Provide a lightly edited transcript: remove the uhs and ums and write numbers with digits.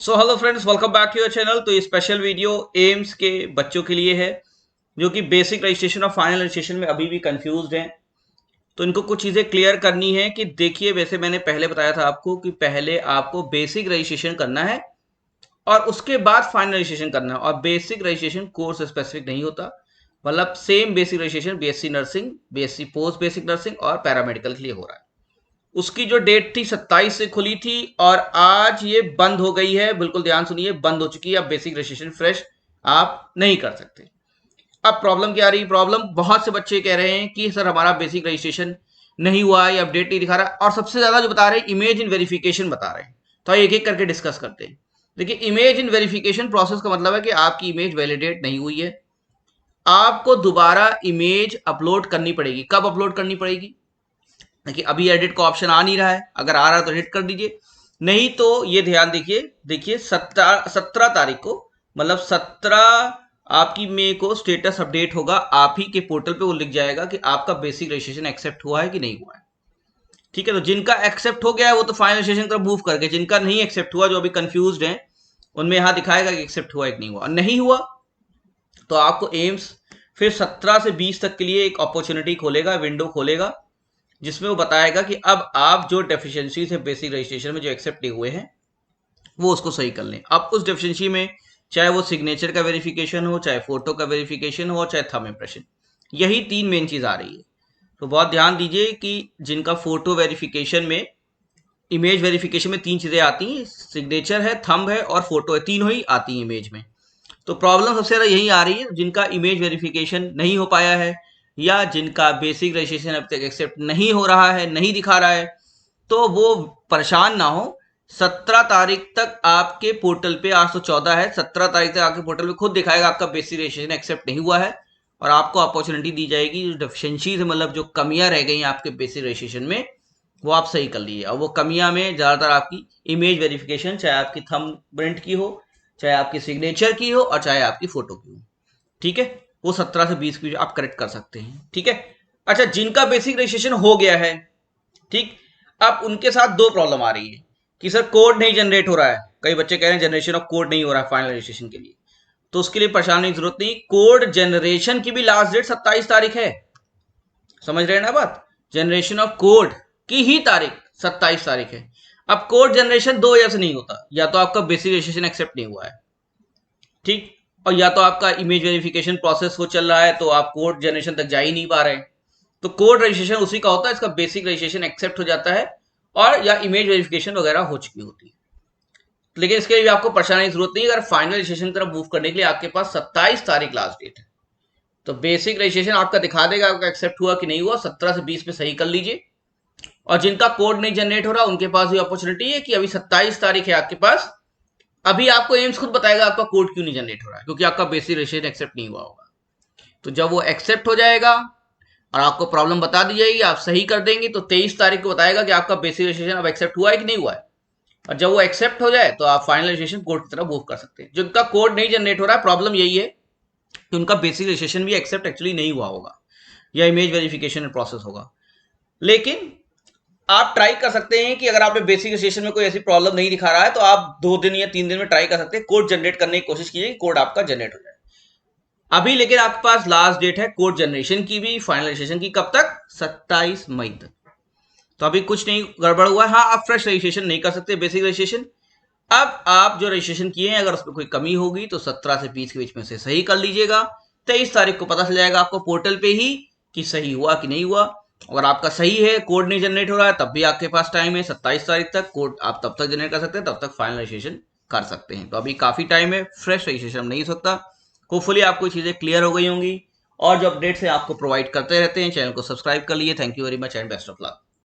So hello friends, welcome back to your channel. तो ये special video AIIMS के बच्चों के लिए है जो कि बेसिक रजिस्ट्रेशन और फाइनल रजिस्ट्रेशन में अभी भी कंफ्यूज्ड हैं। तो इनको कुछ चीज़ें क्लियर करनी है कि देखिए, वैसे मैंने पहले बताया था आपको कि पहले आपको बेसिक रजिस्ट्रेशन करना है और उसके बाद फाइनल रजिस्ट्रेशन करना है। और बेसिक रजिस्ट्रेशन कोर्स स्पेसिफिक नहीं होता, मतलब same basic registration BSc nursing, BSc post basic nursing और पैरामेडिकल के लिए हो रहा है। उसकी जो डेट थी 27 से खुली थी और आज ये बंद हो गई है। बिल्कुल ध्यान सुनिए, बंद हो चुकी है। अब बेसिक रजिस्ट्रेशन फ्रेश आप नहीं कर सकते। अब प्रॉब्लम क्या आ रही है? प्रॉब्लम, बहुत से बच्चे कह रहे हैं कि सर हमारा बेसिक रजिस्ट्रेशन नहीं हुआ है, अपडेट नहीं दिखा रहा। और सबसे ज्यादा जो बता रहे हैं, इमेज इन वेरिफिकेशन बता रहे हैं। तो एक एक करके डिस्कस करते हैं। देखिए, इमेज इन वेरिफिकेशन प्रोसेस का मतलब है कि आपकी इमेज वैलिडेट नहीं हुई है, आपको दोबारा इमेज अपलोड करनी पड़ेगी। कब अपलोड करनी पड़ेगी? देखिए, अभी एडिट का ऑप्शन आ नहीं रहा है, अगर आ रहा है तो एडिट कर दीजिए, नहीं तो ये ध्यान देखिए 17 तारीख को, मतलब 17 आपकी मई को स्टेटस अपडेट होगा। आप ही के पोर्टल पे वो लिख जाएगा कि आपका बेसिक रजिस्ट्रेशन एक्सेप्ट हुआ है कि नहीं हुआ है। ठीक है, तो जिनका एक्सेप्ट हो गया है वो तो फाइनल रजिस्ट्रेशन की तरफ मूव कर गए। जिनका नहीं एक्सेप्ट हुआ, जो अभी कंफ्यूज्ड है, उनमें यहां दिखाएगा कि एक्सेप्ट हुआ है कि नहीं हुआ। नहीं हुआ तो आपको एम्स फिर 17 से 20 तक के लिए एक अपॉर्चुनिटी खोलेगा, विंडो खोलेगा, जिसमें वो बताएगा कि अब आप जो डेफिशिएंसीज है बेसिक रजिस्ट्रेशन में जो एक्सेप्ट नहीं हुए हैं, वो उसको सही कर लें। अब उस डेफिशिएंसी में चाहे वो सिग्नेचर का वेरिफिकेशन हो, चाहे फोटो का वेरिफिकेशन हो, चाहे थंब इंप्रेशन, यही तीन मेन चीज आ रही है। तो बहुत ध्यान दीजिए कि जिनका फोटो वेरिफिकेशन में, इमेज वेरिफिकेशन में तीन चीजें आती हैं, सिग्नेचर है, थंब है और फोटो है, तीनों ही आती हैं इमेज में। तो प्रॉब्लम सबसे ज्यादा यही आ रही है, जिनका इमेज वेरिफिकेशन नहीं हो पाया है या जिनका बेसिक रजिस्ट्रेशन अब तक एक्सेप्ट नहीं हो रहा है, नहीं दिखा रहा है, तो वो परेशान ना हो। 17 तारीख तक आपके पोर्टल पे, आज तो 14 है, 17 तारीख तक आपके पोर्टल पे खुद दिखाएगा आपका बेसिक रजिस्ट्रेशन एक्सेप्ट नहीं हुआ है और आपको अपॉर्चुनिटी दी जाएगी जो डेफिशिएंसीज, मतलब जो कमियां रह गई आपके बेसिक रजिस्ट्रेशन में, वो आप सही कर लीजिए। और वो कमियां में ज्यादातर आपकी इमेज वेरिफिकेशन, चाहे आपकी थंब प्रिंट की हो, चाहे आपकी सिग्नेचर की हो और चाहे आपकी फोटो की हो। ठीक है, वो 17 से 20 की आप करेक्ट कर सकते हैं। ठीक है, अच्छा, जिनका बेसिक रजिस्ट्रेशन हो गया है, ठीक, अब उनके साथ दो प्रॉब्लम आ रही है कि सर कोड नहीं जनरेट हो रहा है। कई बच्चे कह रहे हैं जनरेशन ऑफ कोड नहीं हो रहा है फाइनल रजिस्ट्रेशन के लिए। तो उसके लिए परेशान होने की जरूरत नहीं, कोड जनरेशन की भी लास्ट डेट 27 तारीख है। समझ रहे हैं ना बात? जनरेशन ऑफ कोड की ही तारीख 27 तारीख है। अब कोड जनरेशन दो वजह से नहीं होता, या तो आपका बेसिक रजिस्ट्रेशन एक्सेप्ट नहीं हुआ है, ठीक, और या तो आपका इमेज वेरिफिकेशन प्रोसेस वो चल रहा है तो आप कोड जनरेशन तक जा ही नहीं पा रहे हैं। तो कोड रजिस्ट्रेशन उसी का होता है, इसका बेसिक रजिस्ट्रेशन एक्सेप्ट हो जाता है और या इमेज वेरिफिकेशन वगैरह हो चुकी होती है। लेकिन इसके लिए आपको परेशानी की जरूरत नहीं है, अगर फाइनल रजिस्ट्रेशन की तरफ मूव करने के लिए आपके पास 27 तारीख लास्ट डेट है। तो बेसिक रजिस्ट्रेशन आपका दिखा देगा आपका एक्सेप्ट हुआ कि नहीं हुआ, 17 से 20 में सही कर लीजिए। और जिनका कोड नहीं जनरेट हो रहा, उनके पास भी अपॉर्चुनिटी है कि अभी 27 तारीख है आपके पास, अभी आपको एम्स खुद बताएगा आपका कोड क्यों नहीं जनरेट हो रहा है, क्योंकि आपका बेसिक रजिस्ट्रेशन एक्सेप्ट नहीं हुआ होगा। तो जब वो एक्सेप्ट हो जाएगा और आपको प्रॉब्लम बता दी जाएगी, आप सही कर देंगे, तो 23 तारीख को बताएगा कि आपका बेसिक रजिस्ट्रेशन अब एक्सेप्ट हुआ है कि नहीं हुआ है। और जब वो एक्सेप्ट हो जाए तो आप फाइनल रजिस्ट्रेशन कोड की तरफ मूव कर सकते हैं। जिनका कोड नहीं जनरेट हो रहा है, प्रॉब्लम यही है कि उनका बेसिक रजिस्ट्रेशन भी एक्सेप्ट एक्चुअली नहीं हुआ होगा या इमेज वेरिफिकेशन प्रोसेस होगा। लेकिन आप ट्राई कर सकते हैं कि अगर आपने बेसिक रजिस्ट्रेशन में कोई ऐसी प्रॉब्लम नहीं दिखा रहा है तो आप 2 दिन या 3 दिन में ट्राई कर सकते हैं, कोड जनरेट करने की कोशिश कीजिए कि कोड आपका जनरेट हो जाए। अभी लेकिन आपके पास लास्ट डेट है कोड जनरेशन की भी, फाइनल रजिस्ट्रेशन की, कब तक? 27 मई तक। तो अभी कुछ नहीं गड़बड़ हुआ है। हाँ, आप फ्रेश रजिस्ट्रेशन नहीं कर सकते बेसिक रजिस्ट्रेशन। अब आप जो रजिस्ट्रेशन किए हैं, अगर उसमें कोई कमी होगी तो 17 से 20 के बीच में से सही कर लीजिएगा। 23 तारीख को पता चल जाएगा आपको पोर्टल पे ही कि सही हुआ कि नहीं हुआ। अगर आपका सही है, कोड नहीं जनरेट हो रहा है, तब भी आपके पास टाइम है 27 तारीख तक, कोड आप तब तक जनरेट कर सकते हैं, तब तक फाइनल रजिस्ट्रेशन कर सकते हैं। तो अभी काफी टाइम है, फ्रेश रजिस्ट्रेशन नहीं हो सकता। होपफुली आपको चीजें क्लियर हो गई होंगी और जो अपडेट्स है आपको प्रोवाइड करते रहते हैं। चैनल को सब्सक्राइब कर लिए। Thank you very much and best of luck.